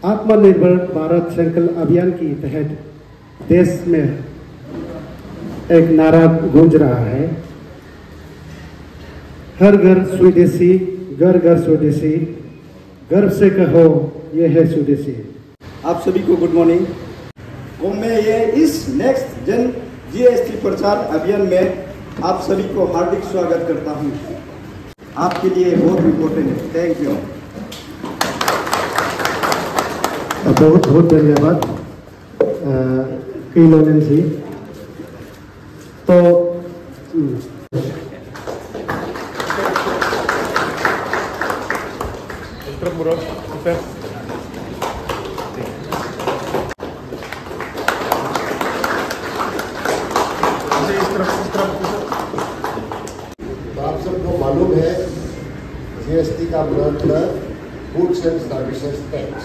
आत्मनिर्भर भारत संकल्प अभियान के तहत देश में एक नारा गूंज रहा है, हर घर स्वदेशी, घर घर स्वदेशी, गर्व से कहो ये है स्वदेशी। आप सभी को गुड मॉर्निंग। और मैं ये इस नेक्स्ट जन जीएसटी प्रचार अभियान में आप सभी को हार्दिक स्वागत करता हूँ। आपके लिए बहुत इम्पोर्टेंट है। Thank you. बहुत बहुत धन्यवाद कीलोलन जी। तो आप सबको मालूम है जीएसटी का मतलब goods and services tax.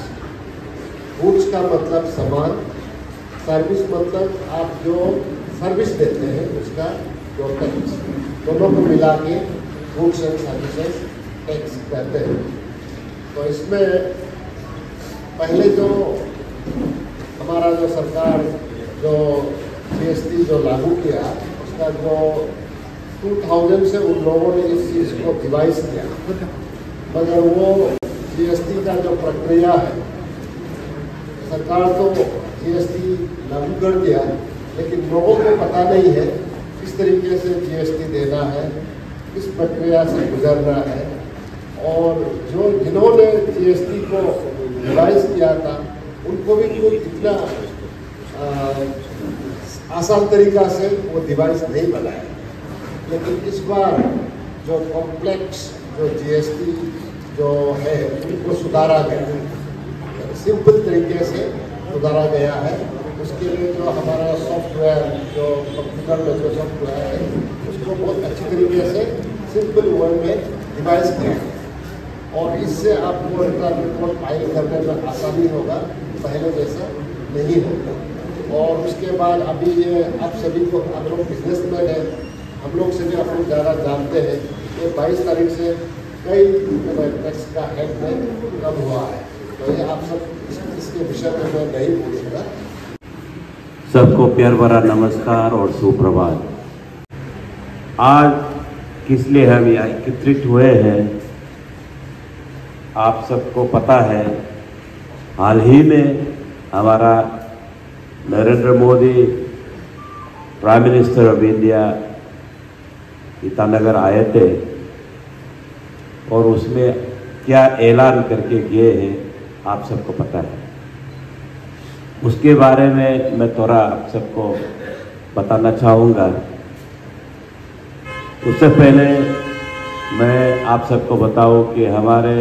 Goods का मतलब सामान, सर्विस मतलब आप जो सर्विस देते हैं उसका जो टैक्स, दोनों को मिला के गुड्स एंड सर्विसेज टैक्स कहते हैं। तो इसमें पहले जो हमारा जो सरकार जो जीएसटी जो लागू किया उसका जो 2000 से उन लोगों ने इस चीज़ को डिवाइस किया, मगर वो जीएसटी का जो प्रक्रिया है, सरकार तो जीएसटी लागू कर दिया लेकिन लोगों को पता नहीं है किस तरीके से जीएसटी देना है, किस प्रक्रिया से गुजरना है। और जो जिन्होंने जीएसटी को डिवाइस किया था उनको भी कोई इतना आसान तरीका से वो डिवाइस नहीं बनाया। लेकिन इस बार जो कॉम्प्लेक्स जो जीएसटी जो है उनको सुधारा गया, सिंपल तरीके से सुधारा गया है। उसके लिए जो हमारा सॉफ्टवेयर जो कंप्यूटर में जो सॉफ्टवेयर है उसको बहुत अच्छी तरीके से सिंपल वर्ड में डिवाइस किया है और इससे आपको रिपोर्ट फाइल करने में आसानी होगा, पहले जैसा नहीं होगा। और उसके बाद अभी ये आप सभी को, आप लोग बिजनेसमैन हैं, हम लोग से भी आप लोग ज़्यादा जानते हैं कि 22 तारीख से कई टैक्स का हेड में कम हुआ है। तो ये आप सब इसके विषय में मैं नहीं बोलूँगा। सबको प्यार भरा नमस्कार और सुप्रभात। आज किस लिए हम यहाँ एकत्रित हुए हैं, आप सबको पता है। हाल ही में हमारा Narendra Modi prime minister of India Itanagar आए थे और उसमें क्या ऐलान करके गए हैं आप सबको पता है। उसके बारे में मैं थोड़ा आप सबको बताना चाहूँगा। उससे पहले मैं आप सबको बताऊं कि हमारे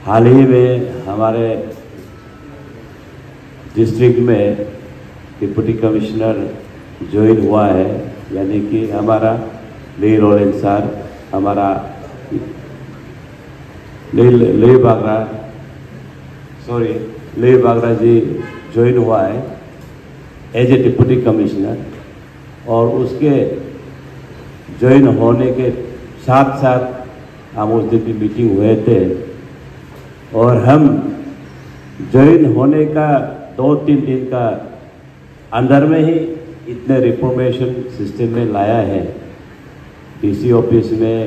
हाल ही में हमारे डिस्ट्रिक्ट में डिप्टी कमिश्नर ज्वाइन हुआ है, यानी कि हमारा ली लॉरेंस सर, हमारा ली बागरा जी ज्वाइन हुआ है एज ए डिप्टी कमिश्नर। और उसके ज्वाइन होने के साथ साथ हम उस दिन की मीटिंग हुए थे और हम ज्वाइन होने का 2-3 दिन का अंदर में ही इतने रिफॉर्मेशन सिस्टम में लाया है। डीसी ऑफिस में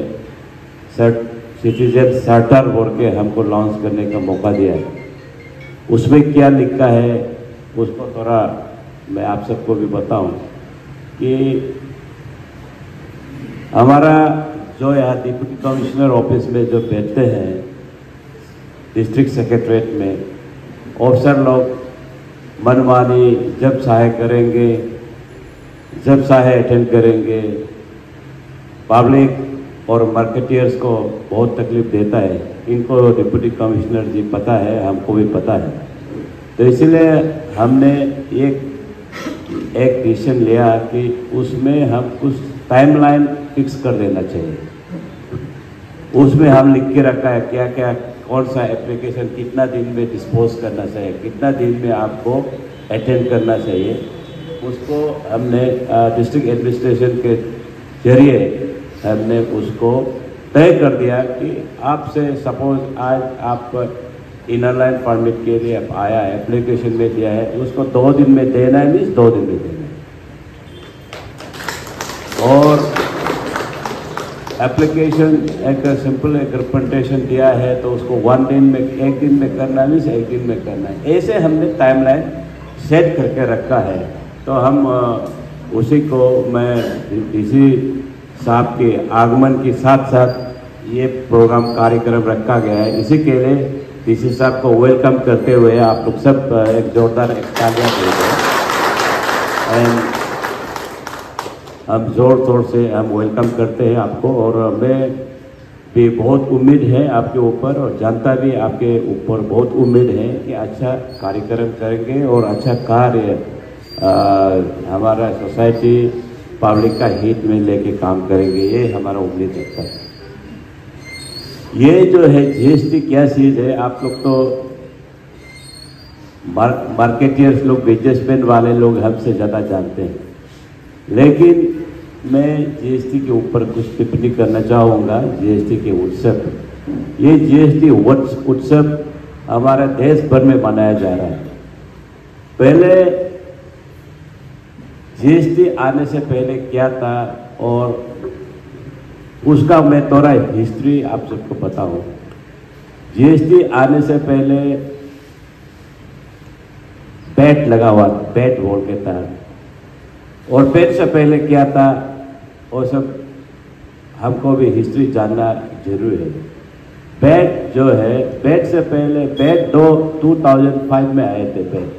सिटीजन चार्टर बोल के हमको लॉन्च करने का मौका दिया है। उसमें क्या लिखा है उसको थोड़ा मैं आप सबको भी बताऊं कि हमारा जो यहाँ डिप्टी कमिश्नर ऑफिस में जो बैठते हैं डिस्ट्रिक्ट सेक्रेटरीट में, ऑफिसर लोग मनमानी जब चाहे करेंगे, जब चाहे अटेंड करेंगे, पब्लिक और मार्केटियर्स को बहुत तकलीफ देता है। इनको डिप्टी कमिश्नर जी पता है, हमको भी पता है। तो इसलिए हमने एक डिसीजन लिया कि उसमें हम कुछ टाइमलाइन फिक्स कर देना चाहिए। उसमें हम लिख के रखा है क्या क्या, कौन सा एप्लीकेशन कितना दिन में डिस्पोज करना चाहिए, कितना दिन में आपको अटेंड करना चाहिए। उसको हमने डिस्ट्रिक्ट एडमिनिस्ट्रेशन के जरिए हमने उसको तय कर दिया कि आपसे सपोज आज आप इनर लाइन परमिट के लिए आया है, एप्लीकेशन में दिया है, उसको 2 दिन में देना है, मीन्स 2 दिन में देना है। और एप्लीकेशन एक सिंपल एक रिप्रेजेंटेशन दिया है तो उसको 1 दिन में, 1 दिन में करना है, मीन्स 1 दिन में करना है। ऐसे हमने टाइमलाइन सेट करके रखा है। तो हम उसी को मैं इसी साहब के आगमन के साथ साथ ये प्रोग्राम कार्यक्रम रखा गया है। इसी के लिए डीसी साहब को वेलकम करते हुए आप लोग सब एक जोरदार तालियां दीजिए। एंड हम जोर शोर से हम वेलकम करते हैं आपको। और हमें भी बहुत उम्मीद है आपके ऊपर, और जनता भी आपके ऊपर बहुत उम्मीद है कि अच्छा कार्यक्रम करेंगे और अच्छा कार्य हमारा सोसाइटी पब्लिक का हित में लेके काम करेंगे। ये हमारा उम्मीद रखता है। ये जो है जीएसटी क्या चीज़ है, आप लोग तो मार्केटियर्स लोग, बिजनेसमैन वाले लोग हमसे ज़्यादा जानते हैं, लेकिन मैं जीएसटी के ऊपर कुछ टिप्पणी करना चाहूँगा। जीएसटी के उत्सव, ये जीएसटी उत्सव हमारे देश भर में मनाया जा रहा है। पहले जीएसटी आने से पहले क्या था और उसका मैं थोड़ा हिस्ट्री आप सबको बताऊं। जीएसटी आने से पहले पैट लगा हुआ, पैट बोल के था, और पैट से पहले क्या था वो सब हमको भी हिस्ट्री जानना जरूरी है। पैट जो है, पैट से पहले पैट 2005 में आए थे पैट।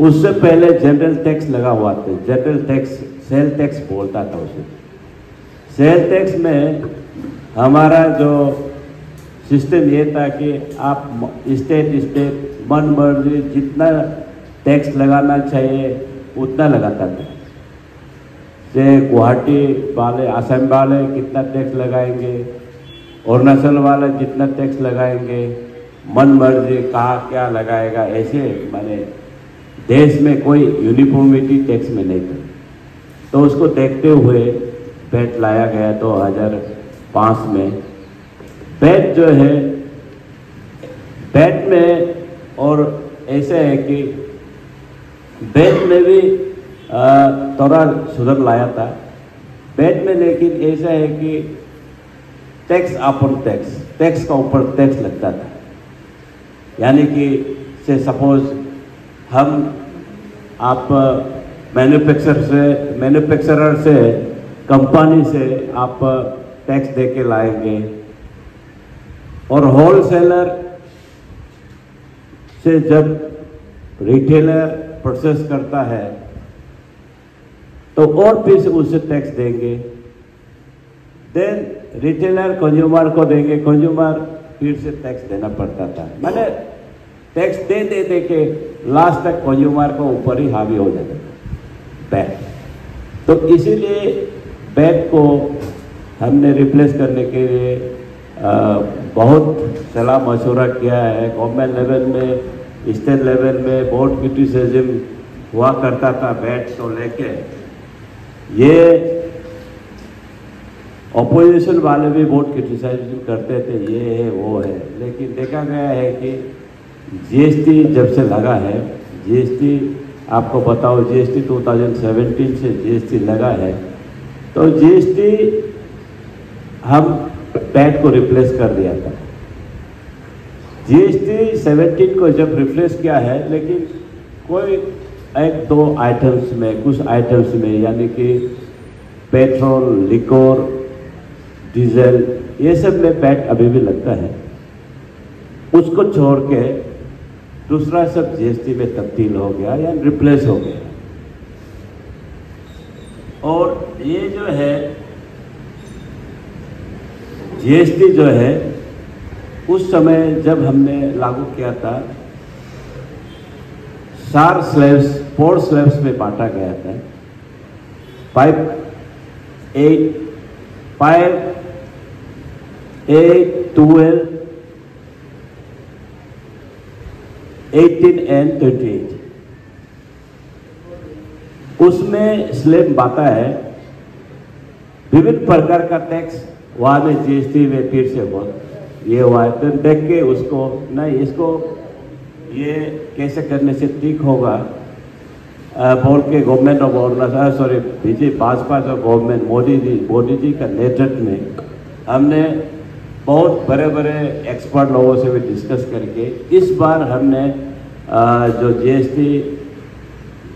उससे पहले जनरल टैक्स लगा हुआ था, जनरल टैक्स, सेल टैक्स बोलता था उसे। सेल टैक्स में हमारा जो सिस्टम ये था कि आप स्टेट मन मर्जी जितना टैक्स लगाना चाहिए उतना लगाता था। जैसे गुवाहाटी वाले, असम वाले कितना टैक्स लगाएंगे, अरुणाचल वाले जितना टैक्स लगाएंगे, मन मर्जी कहाँ क्या लगाएगा, ऐसे माने देश में कोई यूनिफॉर्मिटी टैक्स में नहीं था। तो उसको देखते हुए पैट लाया गया 2005 में। पैट जो है, पैट में और ऐसे है कि पैट में भी थोड़ा सुधार लाया था पैट में, लेकिन ऐसा है कि टैक्स अपन टैक्स, टैक्स का ऊपर टैक्स लगता था। यानी कि से सपोज हम आप मैन्युफैक्चरर से, कंपनी से आप टैक्स दे के लाएंगे, और होलसेलर से जब रिटेलर प्रोसेस करता है तो और फिर से उससे टैक्स देंगे, देन रिटेलर कंज्यूमर को देंगे, कंज्यूमर फिर से टैक्स देना पड़ता था। मैंने टैक्स दे दे दे के लास्ट तक कंज्यूमर को ऊपर ही हावी हो जाता था पैट। तो इसीलिए पैट को हमने रिप्लेस करने के लिए बहुत सलाह मशवरा किया है। गवर्नमेंट लेवल में, स्टेट लेवल में बहुत क्रिटिसिज्म हुआ करता था पैट को लेके। ये ऑपोजिशन वाले भी बहुत क्रिटिसाइज करते थे, ये है वो है, लेकिन देखा गया है कि जीएसटी जब से लगा है, जीएसटी आपको बताओ, जीएसटी 2017 से जीएसटी लगा है, तो जीएसटी हम पैट को रिप्लेस कर दिया था। जीएसटी 17 को जब रिप्लेस किया है, लेकिन कोई 1-2 आइटम्स में, कुछ आइटम्स में, यानी कि पेट्रोल, लिकोर, डीजल, ये सब में पैट अभी भी लगता है। उसको छोड़ के दूसरा सब जीएसटी में तब्दील हो गया या रिप्लेस हो गया। और ये जो है जीएसटी जो है उस समय जब हमने लागू किया था 4 स्लैब्स में बांटा गया था। 5, 8, 12, 18 एंड 28। उसमें स्लैब बांटा है, विभिन्न प्रकार का टैक्स वहाँ में जीएसटी में फिर से ये हुआ है। तो देख के उसको नहीं, इसको ये कैसे करने से ठीक होगा बोल के government of Arunachal, sorry BJP Bhajpa जो गवर्नमेंट मोदी जी का नेतृत्व में हमने बहुत बड़े बड़े एक्सपर्ट लोगों से भी डिस्कस करके इस बार हमने जो जीएसटी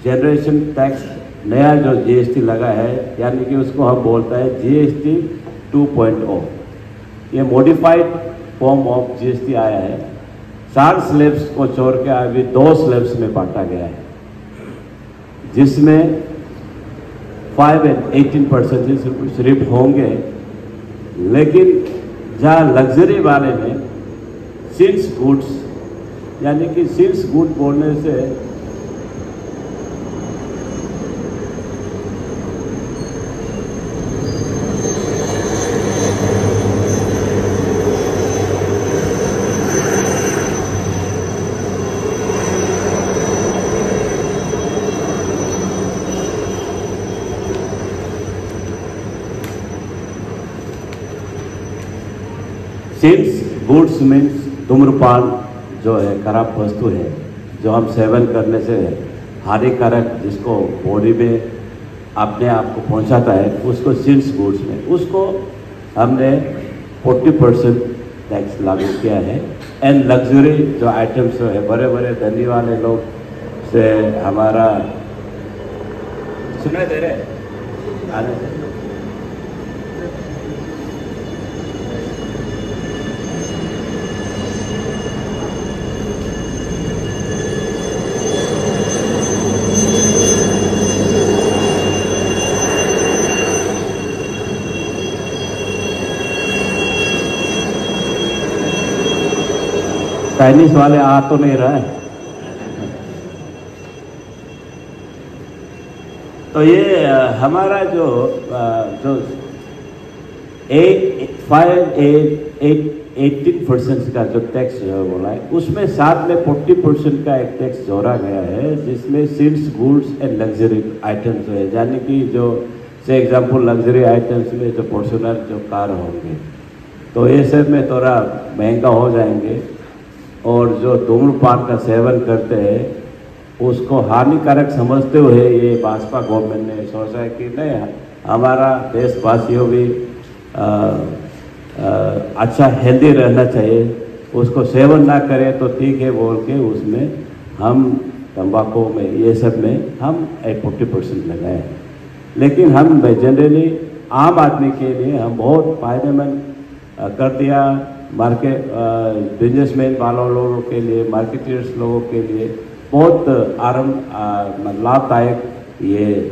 जनरेशन टैक्स नया जो जीएसटी लगा है, यानी कि उसको हम बोलता है जीएसटी 2.0। ये मॉडिफाइड फॉर्म ऑफ जीएसटी आया है। 4 स्लैब्स को छोड़ के अभी 2 स्लैब्स में बांटा गया है, जिसमें 5 and 18% सिर्फ होंगे। लेकिन जहाँ लग्जरी वाले में सिंस गुड्स, यानी कि सिंस गुड बोलने से सिंस गुड्स मीन्स धूम्रपान जो है खराब वस्तु है, जो हम सेवन करने से हानिकारक, जिसको बॉडी में अपने आप को पहुंचाता है, उसको सिंस गुड्स में उसको हमने 40% टैक्स लागू किया है। एंड लग्जरी जो आइटम्स है, बड़े बड़े धनी वाले लोग से हमारा सुनाई दे रहे आने चाइनीज वाले आ तो नहीं रहा है। तो ये हमारा जो 18% का जो टैक्स जो बोला है, उसमें साथ में 40% का एक टैक्स जोड़ा गया है, जिसमें since goods and luxury items है, यानी कि जो से एग्जांपल लग्जरी आइटम्स में जो फॉर्च्यूनर जो कार होंगे, तो ये सब में थोड़ा महंगा हो जाएंगे। और जो धूम्रपान का सेवन करते हैं उसको हानिकारक समझते हुए ये भाजपा गवर्नमेंट ने सोचा है कि नहीं, हमारा देशवासियों भी अच्छा हेल्दी रहना चाहिए, उसको सेवन ना करें तो ठीक है बोल के उसमें हम तंबाकू में ये सब में हम 40% लगाए हैं। लेकिन हम जनरली आम आदमी के लिए हम बहुत फायदेमंद कर दिया। मार्केट बिजनेसमैन वालों लोगों के लिए, मार्केटर्स लोगों के लिए बहुत लाभदायक ये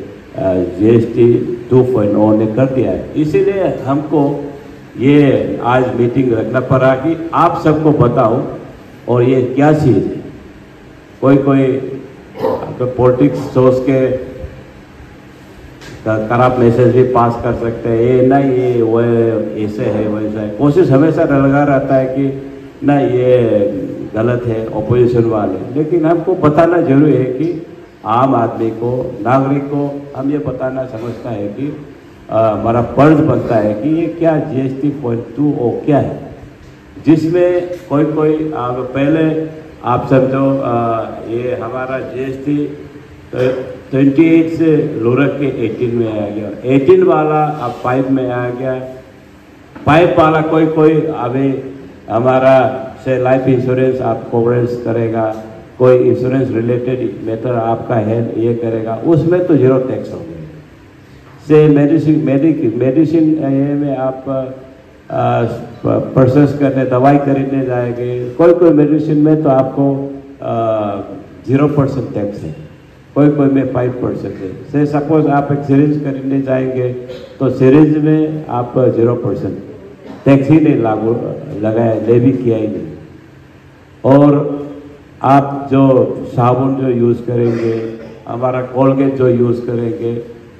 जीएसटी 2.0 ने कर दिया है। इसीलिए हमको ये आज मीटिंग रखना पड़ा कि आप सबको बताओ और ये क्या चीज़ है। कोई पॉलिटिक्स सोच के खराब मैसेज भी पास कर सकते हैं, ये नहीं ये वो ऐसे है वैसा है। कोशिश हमेशा लगा रहता है कि नहीं ये गलत है ऑपोजिशन वाले, लेकिन हमको बताना जरूरी है कि आम आदमी को, नागरिक को हम ये बताना समझता है कि हमारा फर्ज बनता है कि ये क्या जीएसटी 2.0 क्या है, जिसमें कोई पहले आप समझो ये हमारा जीएसटी 28 से लुढ़क के 18 में आ गया, 18 वाला अब 5 में आ गया, 5 वाला कोई अभी हमारा से लाइफ इंश्योरेंस आप कवरेज करेगा, कोई इंश्योरेंस रिलेटेड मैटर आपका है ये करेगा, उसमें तो 0 टैक्स हो गया। से मेडिसिन में आप परचेस करने, दवाई खरीदने जाएंगे, कोई मेडिसिन में तो आपको 0% टैक्स है, कोई में 5% है। से सपोज आप एक सीरीज खरीदने जाएंगे तो सीरीज में आप 0% टैक्स ही नहीं लागू लगाया, लेवी किया ही नहीं। और आप जो साबुन जो यूज़ करेंगे, हमारा कोलगेट जो यूज़ करेंगे,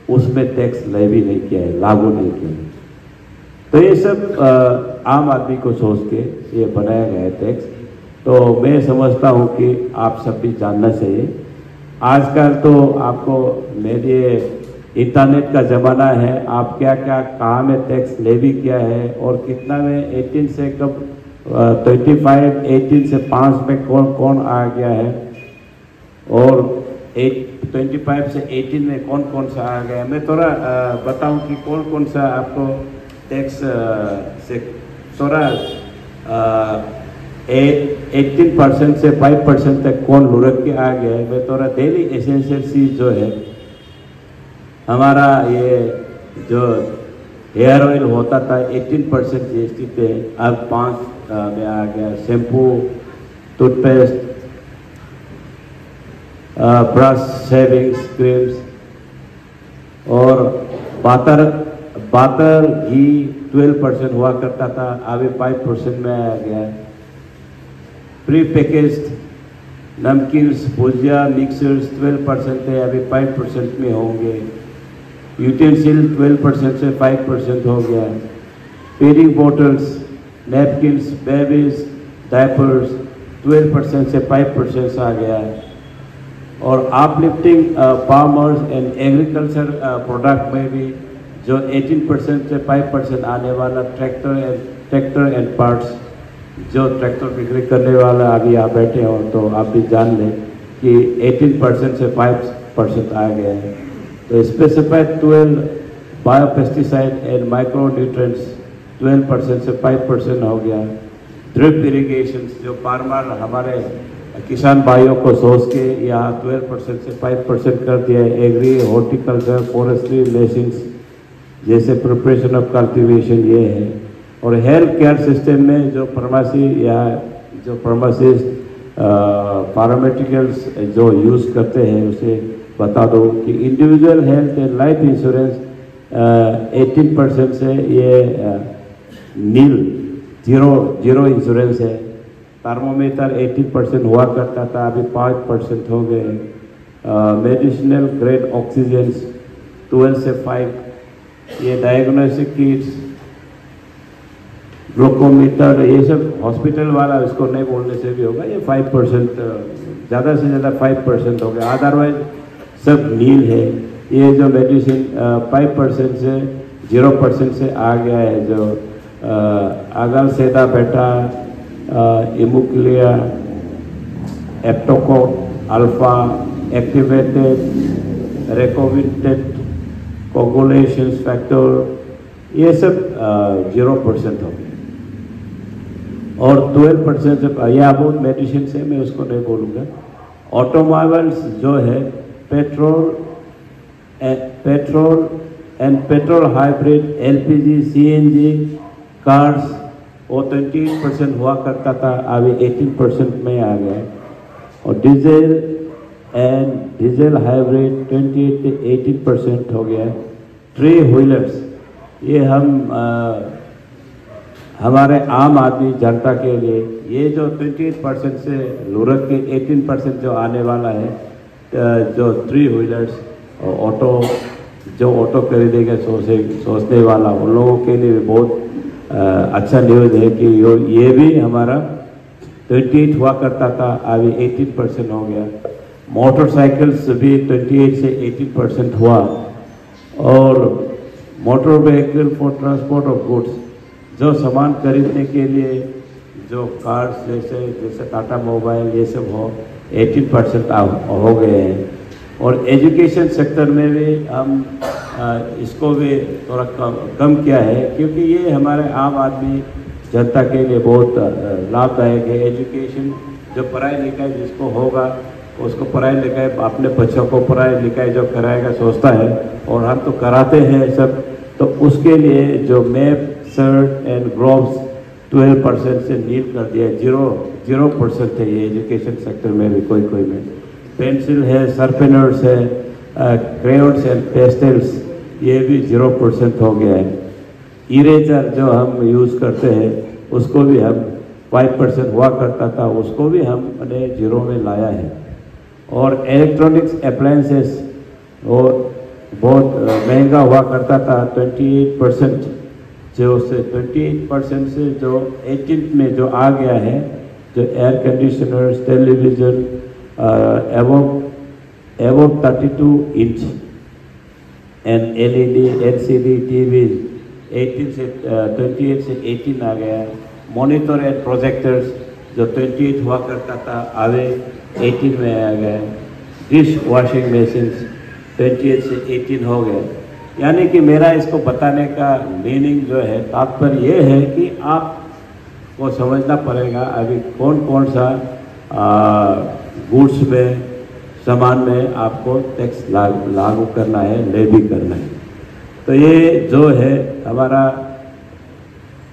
उसमें टैक्स लेवी नहीं किया है, लागू नहीं किया है। तो ये सब आम आदमी को सोच के ये बनाया गया है टैक्स। तो मैं समझता हूँ कि आप सब भी जानना चाहिए। आजकल तो आपको मेरे इंटरनेट का ज़माना है, आप क्या क्या कहाँ में टैक्स लेवी किया है और कितना में 18 से कब 25, 18 से 5 में कौन कौन आ गया है और 25 से 18 में कौन कौन सा आ गया है। मैं थोड़ा बताऊं कि कौन कौन सा आपको टैक्स से थोड़ा 18% से 5% तक कौन लुढ़क के आ गया है। मैं थोड़ा डेली एसेंशियल चीज जो है हमारा ये जो हेयर ऑयल होता था 18% GST पे, अब 5 में आ गया। Shampoo, toothpaste, brush, shavings, creams और बाटर घी 12% हुआ करता था, अभी 5% में आ गया। प्री पैकेज्ड नमकीन्स, भुजिया, मिक्सर्स 12% थे, अभी 5% में होंगे। यूटेंसिल 12% से 5% हो गया। Feeding bottles, napkins, babies, diapers 12% से 5% आ गया है। और uplifting farmers and agriculture product में भी जो 18% से 5% आने वाला ट्रैक्टर एंड पार्ट्स, जो ट्रैक्टर बिक्री करने वाला अभी आप बैठे हो तो आप भी जान लें कि 18% से 5% आ गया है। तो specified 12 biopesticide and micro nutrients 12% से 5% हो गया। ड्रिप इरिगेशन जो फार्मर हमारे किसान भाइयों को सोच के यहाँ 12% से 5% कर दिया है। एग्री, हॉर्टिकल्चर, फॉरेस्ट्री, लेसिंग्स जैसे प्रिपरेशन ऑफ कल्टीवेशन ये है। और हेल्थ केयर सिस्टम में जो फार्मेसी या जो फार्मासिस्ट फार्मास्यूटिकल्स जो यूज़ करते हैं उसे बता दो कि individual health and life insurance 18% से ये नील जीरो इंश्योरेंस है। थर्मोमीटर 18% हुआ करता था, अभी 5% हो गए। मेडिसिनल ग्रेड ऑक्सीजन 12 से 5। ये डायग्नोस्टिक किट्स, ग्लूकोमीटर, ये सब हॉस्पिटल वाला इसको नहीं बोलने से भी होगा। ये 5% ज़्यादा से ज़्यादा 5% हो गया, अदरवाइज सब नील है। ये जो मेडिसिन 5% से 0% से आ गया है। जो अगल सेदा बेटा, इमुक्लिया, एप्टोकोक, अल्फा, एक्टिवेटेड, रेकोविटेड, कोगुलेशन फैक्टर, ये सब 0% हो गया। और 12% से यह बहुत मेडिसिन से मैं उसको नहीं बोलूँगा। ऑटोमोबाइल्स जो है petrol and petrol hybrid, LPG, CNG cars वो 28% हुआ करता था, अभी 18% में आ गया। और डीजल हाइब्रिड 28 से 18% हो गया। 3 व्हीलर्स ये हमारे आम आदमी जनता के लिए ये जो 28% से लुढ़क के 18% जो आने वाला है, जो 3 व्हीलर्स और ऑटो खरीदेगा सोचने वाला उन लोगों के लिए भी बहुत अच्छा न्यूज़ है कि ये भी हमारा 28 हुआ करता था, अभी 18% हो गया। मोटरसाइकिल्स भी 28 से 18% हुआ। और motor vehicle for transport of goods जो सामान खरीदने के लिए जो कार्स जैसे टाटा मोबाइल ये सब हो 18% हो गए हैं। और एजुकेशन सेक्टर में भी हम इसको भी थोड़ा कम किया है, क्योंकि ये हमारे आम आदमी जनता के लिए बहुत लाभदायक है। एजुकेशन जो पढ़ाई लिखाई जिसको होगा उसको पढ़ाई लिखाई अपने बच्चों को पढ़ाई लिखाई जो कराएगा सोचता है, और हम तो कराते हैं सब। तो उसके लिए जो मैप, शर्ट एंड ग्लोव्स 12% से नील कर दिया, 0% है ये एजुकेशन सेक्टर में भी कोई में। पेंसिल है, शार्पनर्स है, क्रेयॉन्स एंड पेस्टल्स ये भी 0% हो गया है। इरेजर जो हम यूज़ करते हैं उसको भी हम 5% हुआ करता था, उसको भी हमने जीरो में लाया है। और इलेक्ट्रॉनिक्स अप्लायंसेस वो बहुत महंगा हुआ करता था, 28% जो से 28% से जो 18 में जो आ गया है, जो एयर कंडीशनर्स, टेलीविज़न एवो 32 inch and LED LCD TV 18 से 28 से 18 आ गया है। मॉनिटर एंड प्रोजेक्टर्स जो 28 हुआ करता था आगे 18 में आ गया है। डिश वॉशिंग मशीन्स 28 से 18 हो गए। यानी कि मेरा इसको बताने का मीनिंग जो है, तात्पर्य ये है कि आपको समझना पड़ेगा अभी कौन कौन सा गुड्स में, सामान में आपको टैक्स लागू करना है, लेवी करना है। तो ये जो है हमारा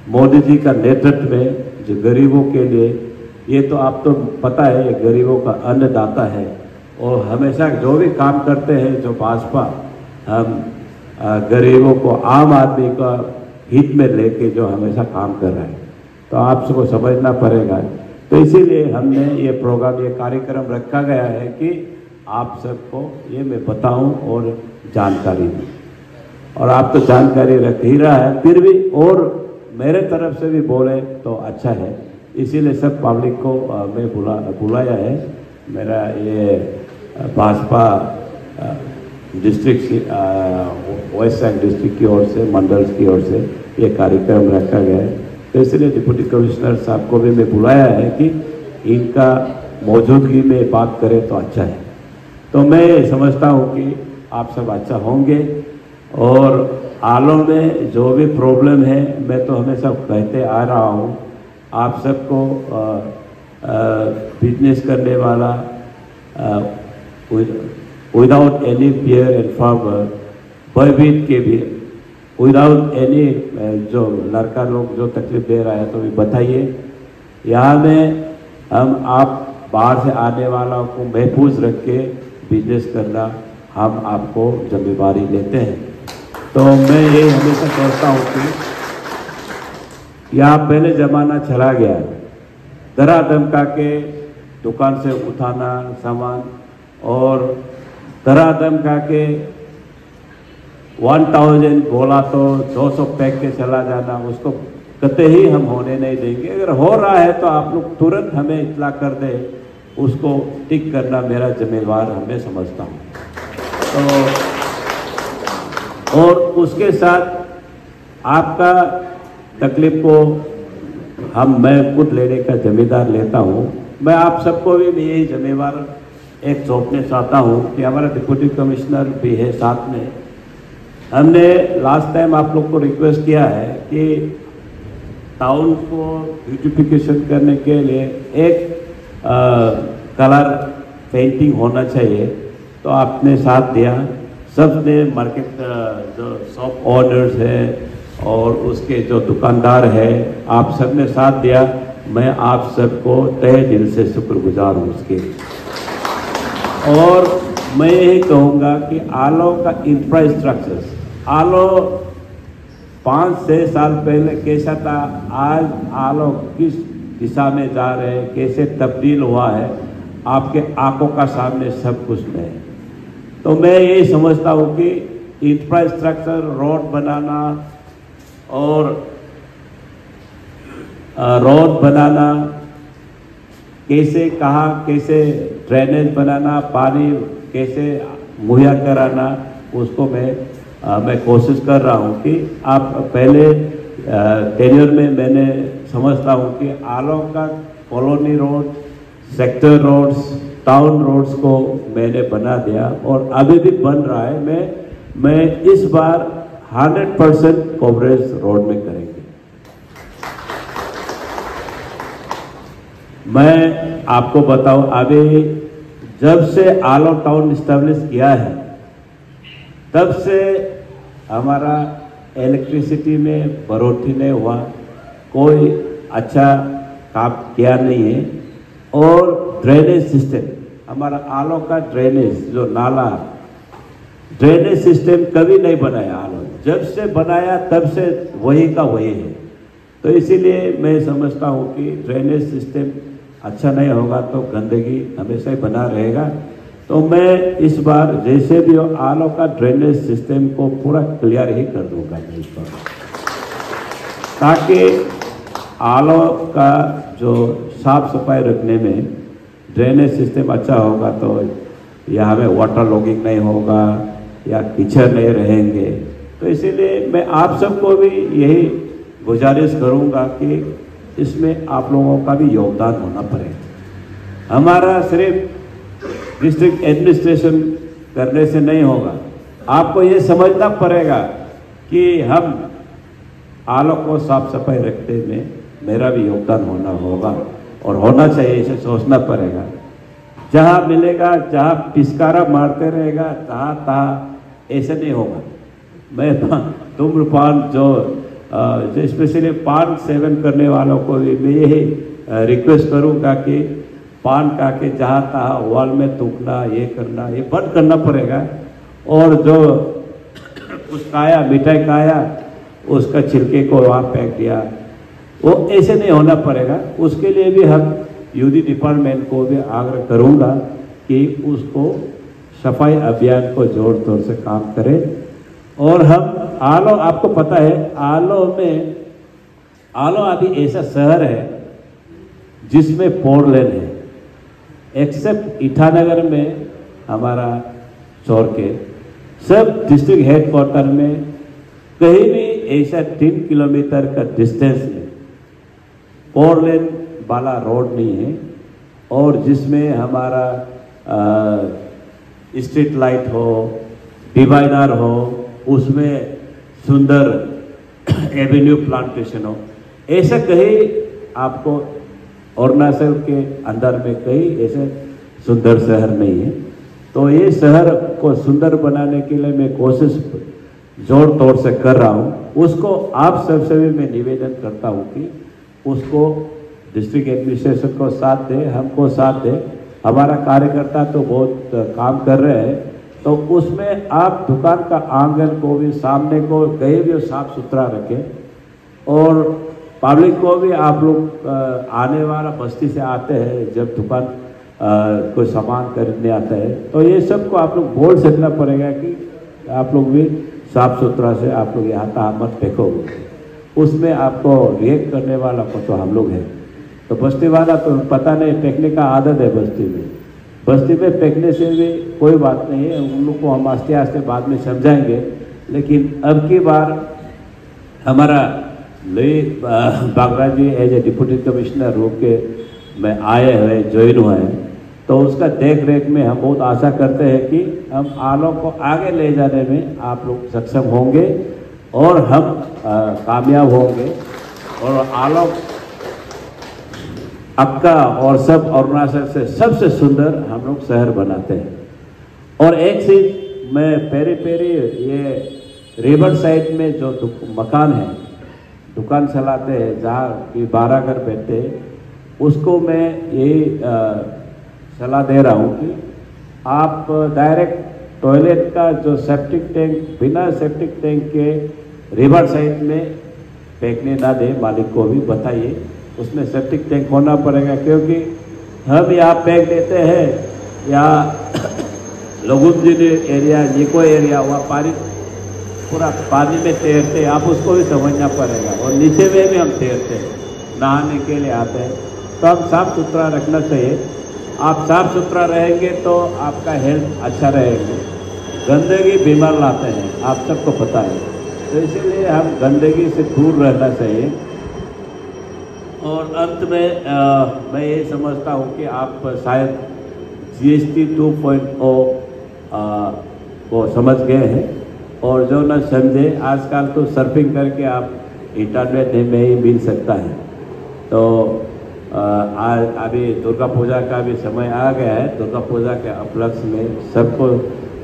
मोदी जी का नेतृत्व में जो गरीबों के लिए, ये तो आप तो पता है ये गरीबों का अन्नदाता है और हमेशा जो भी काम करते हैं जो भाजपा, हम गरीबों को, आम आदमी का हित में लेके जो हमेशा काम कर रहा है, तो आप सबको समझना पड़ेगा। तो इसीलिए हमने ये प्रोग्राम, ये कार्यक्रम रखा गया है कि आप सबको ये मैं बताऊं और जानकारी दूं। और आप तो जानकारी रख ही रहा है, फिर भी और मेरे तरफ से भी बोले तो अच्छा है। इसीलिए सब पब्लिक को मैं बुलाया है। मेरा ये Bhajpa district west side district की ओर से, मंडल्स की ओर से ये कार्यक्रम रखा गया है। तो इसलिए डिप्टी कमिश्नर साहब को भी मैं बुलाया है कि इनका मौजूदगी में बात करें तो अच्छा है। तो मैं समझता हूँ कि आप सब अच्छा होंगे। और आलो में जो भी प्रॉब्लम है, मैं तो हमेशा कहते आ रहा हूँ, आप सबको बिजनेस करने वाला विदाउट एनी फियर एंड फावर, भयभीत के भी, विदाउट एनी जो लड़का लोग जो तकलीफ दे रहा है तो भी बताइए। यहाँ में हम आप बाहर से आने वालों को महफूज रख के बिजनेस करना हम आपको जिम्मेवारी लेते हैं। तो मैं ये हमेशा कहता हूँ कि यहाँ पहले ज़माना चला गया, दरा धमका के दुकान से उठाना सामान और दरा धमका के 1000 बोला तो 200 पैक के चला जाना, उसको कतई ही हम होने नहीं देंगे। अगर हो रहा है तो आप लोग तुरंत हमें इत्तला कर दे, उसको टिक करना मेरा जिम्मेवार हमें समझता हूँ। तो और उसके साथ आपका तकलीफ को मैं खुद लेने का जिम्मेदार लेता हूँ। मैं आप सबको भी यही जिम्मेवार एक सौंपने चाहता हूँ कि हमारा डिप्टी कमिश्नर भी है साथ में। हमने लास्ट टाइम आप लोग को रिक्वेस्ट किया है कि टाउन को ब्यूटिफिकेशन करने के लिए एक कलर पेंटिंग होना चाहिए, तो आपने साथ दिया। सबने मार्केट जो शॉप ओनर्स है और उसके जो दुकानदार है, आप सब ने साथ दिया। मैं आप सबको तहे दिल से शुक्रगुजार हूँ उसके। और मैं यही कहूँगा कि आलो का इंफ्रास्ट्रक्चर, आलो 5-6 साल पहले कैसा था, आज आलो किस दिशा में जा रहे हैं, कैसे तब्दील हुआ है, आपके आंखों का सामने सब कुछ है। तो मैं यही समझता हूँ कि इंफ्रास्ट्रक्चर, रोड बनाना और कैसे, कहाँ कैसे ड्रेनेज बनाना, पानी कैसे मुहैया कराना, उसको मैं कोशिश कर रहा हूँ कि आप पहले टेन्योर में मैंने समझता हूँ कि आलो का colony road, sector roads, town roads को मैंने बना दिया और अभी भी बन रहा है। मैं इस बार 100% कवरेज रोड में करेंगे। मैं आपको बताऊं, अभी जब से आलो टाउन इस्टेब्लिश किया है तब से हमारा इलेक्ट्रिसिटी में बढ़ोतरी नहीं हुआ, कोई अच्छा काम किया नहीं है। और ड्रेनेज सिस्टम, हमारा आलो का ड्रेनेज जो नाला, ड्रेनेज सिस्टम कभी नहीं बनाया आलो। जब से बनाया तब से वही का वही है। तो इसीलिए मैं समझता हूँ कि ड्रेनेज सिस्टम अच्छा नहीं होगा तो गंदगी हमेशा ही बना रहेगा। तो मैं इस बार जैसे भी हो आलो का ड्रेनेज सिस्टम को पूरा क्लियर ही कर दूंगा मैं इस बार, ताकि आलो का जो साफ सफाई रखने में ड्रेनेज सिस्टम अच्छा होगा तो यहाँ में वाटर लॉगिंग नहीं होगा या कीचड़ नहीं रहेंगे। तो इसीलिए मैं आप सबको भी यही गुजारिश करूँगा कि इसमें आप लोगों का भी योगदान होना पड़ेगा। हमारा सिर्फ डिस्ट्रिक्ट एडमिनिस्ट्रेशन करने से नहीं होगा, आपको ये समझना पड़ेगा कि हम आलो को साफ सफाई रखने में मेरा भी योगदान होना होगा और होना चाहिए, इसे सोचना पड़ेगा। जहाँ मिलेगा, जहाँ पिचकारा मारते रहेगा तहाँ तहाँ ऐसे नहीं होगा। मैं धूम्रपान जो स्पेशली पान सेवन करने वालों को भी मैं यही रिक्वेस्ट करूँगा कि पान खा के जहाँ तहाँ वॉल में थूकना, ये करना, ये बंद करना पड़ेगा। और जो कुछ खाया, मिठाई खाया, उसका छिलके को वहाँ फेंक दिया, वो ऐसे नहीं होना पड़ेगा। उसके लिए भी हम यूडी डिपार्टमेंट को भी आग्रह करूँगा कि उसको सफाई अभियान को जोर तोड़ से काम करें। और हम आलो, आपको पता है आलो अभी ऐसा शहर है जिसमें 4 लेन है, एक्सेप्ट ईटानगर में हमारा छोड़ के सब डिस्ट्रिक्ट हेडक्वार्टर में कहीं भी ऐसा 3 किलोमीटर का डिस्टेंस में 4 लेन वाला रोड नहीं है, और जिसमें हमारा स्ट्रीट लाइट हो, डिवाइडर हो, उसमें सुंदर एवेन्यू प्लांटेशन हो, ऐसा कहीं आपको अरुणाचल के अंदर में कहीं ऐसे सुंदर शहर नहीं है। तो ये शहर को सुंदर बनाने के लिए मैं कोशिश जोर तोड़ से कर रहा हूँ। उसको आप सबसे भी मैं निवेदन करता हूँ कि उसको डिस्ट्रिक्ट एडमिनिस्ट्रेशन को साथ दे, हमको साथ दे। हमारा कार्यकर्ता तो बहुत काम कर रहे हैं, तो उसमें आप दुकान का आंगन को भी, सामने को कहीं भी साफ सुथरा रखें। और पब्लिक को भी, आप लोग आने वाला बस्ती से आते हैं, जब दुकान कोई सामान खरीदने आता है तो ये सब को आप लोग बोल सकना पड़ेगा कि आप लोग भी साफ सुथरा से आप लोग यहाँ तहाँ मत फेंकोगे। उसमें आपको रिएक्ट करने वाला को तो हम लोग हैं। तो बस्ती वाला तो पता नहीं, फेंकने का आदत है बस्ती में फेंकने से भी कोई बात नहीं है, उन लोग को हम आस्ते आस्ते बाद में समझाएंगे। लेकिन अब की बार हमारा Louis Bagra ji as a deputy commissioner रूप के में आए हुए, ज्वाइन हुए हैं, तो उसका देख रेख में हम बहुत आशा करते हैं कि हम आलो को आगे ले जाने में आप लोग सक्षम होंगे और हम कामयाब होंगे। और आलो अक्का और सब अरुणाचल से सबसे सुंदर हम लोग शहर बनाते हैं। और एक चीज मैं पेरी ये रिवर साइड में जो मकान है, दुकान चलाते हैं, जहाँ की 12 घर बैठते हैं, उसको मैं ये सलाह दे रहा हूँ कि आप डायरेक्ट टॉयलेट का जो सेप्टिक टैंक, बिना सेप्टिक टैंक के रिवर साइड में फेंकने ना दे। मालिक को भी बताइए उसमें सेप्टिक टैंक होना पड़ेगा, क्योंकि हम यहाँ फेंक देते हैं या लघुमजिनी एरिया, निको एरिया, वहाँ पानी पूरा पानी में तैरते, आप उसको भी समझना पड़ेगा। और नीचे में भी हम तैरते हैं, नहाने के लिए आते हैं, तो हम साफ सुथरा रखना चाहिए। आप साफ सुथरा रहेंगे तो आपका हेल्थ अच्छा रहेगा। गंदगी बीमार लाते हैं, आप सबको पता है, तो इसीलिए हम गंदगी से दूर रहना चाहिए। और अंत में मैं ये समझता हूँ कि आप शायद GST 2.0 को समझ गए हैं, और जो न समझे, आजकल तो सर्फिंग करके आप इंटरनेट में ही मिल सकता है। तो आज अभी दुर्गा पूजा का भी समय आ गया है। दुर्गा पूजा के उपलक्ष्य में सबको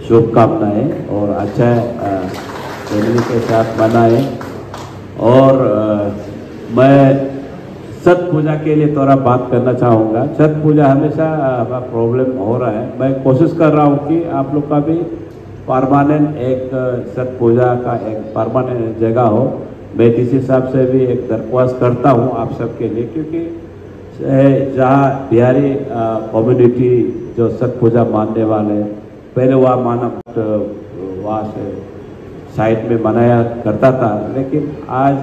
शुभकामनाएं और अच्छा फैमिली के साथ मनाएं। और मैं छठ पूजा के लिए थोड़ा बात करना चाहूँगा। छठ पूजा हमेशा प्रॉब्लम हो रहा है, मैं कोशिश कर रहा हूँ कि आप लोग का भी परमानेंट एक छठ पूजा का एक परमानेंट जगह हो। मैं डीसी साहब से भी एक दरख्वास्त करता हूँ आप सबके लिए, क्योंकि जहाँ बिहारी कम्युनिटी जो छठ पूजा मानने वाले पहले वहाँ माना वहाँ से साइड में मनाया करता था, लेकिन आज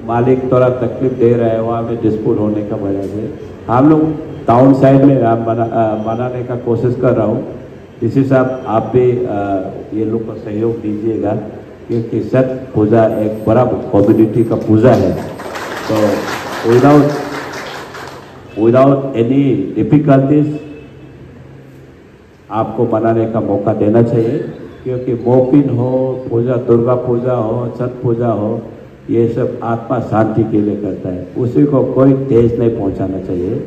मालिक थोड़ा तकलीफ दे रहा है वहाँ में डिस्प्यूट होने का वजह से हम लोग टाउन साइड में मनाने का कोशिश कर रहा हूँ। डीसी साहब आप भी ये लोग को सहयोग दीजिएगा, क्योंकि छठ पूजा एक बड़ा कम्युनिटी का पूजा है। तो विदाउट एनी डिफिकल्टीज आपको मनाने का मौका देना चाहिए, क्योंकि मोपिन हो, पूजा दुर्गा पूजा हो, छठ पूजा हो, ये सब आत्मा शांति के लिए करता है, उसी को कोई ठेस नहीं पहुंचाना चाहिए।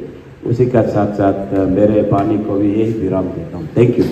उसी का साथ साथ मेरे वाणी को भी यही विराम देता हूँ। Thank you.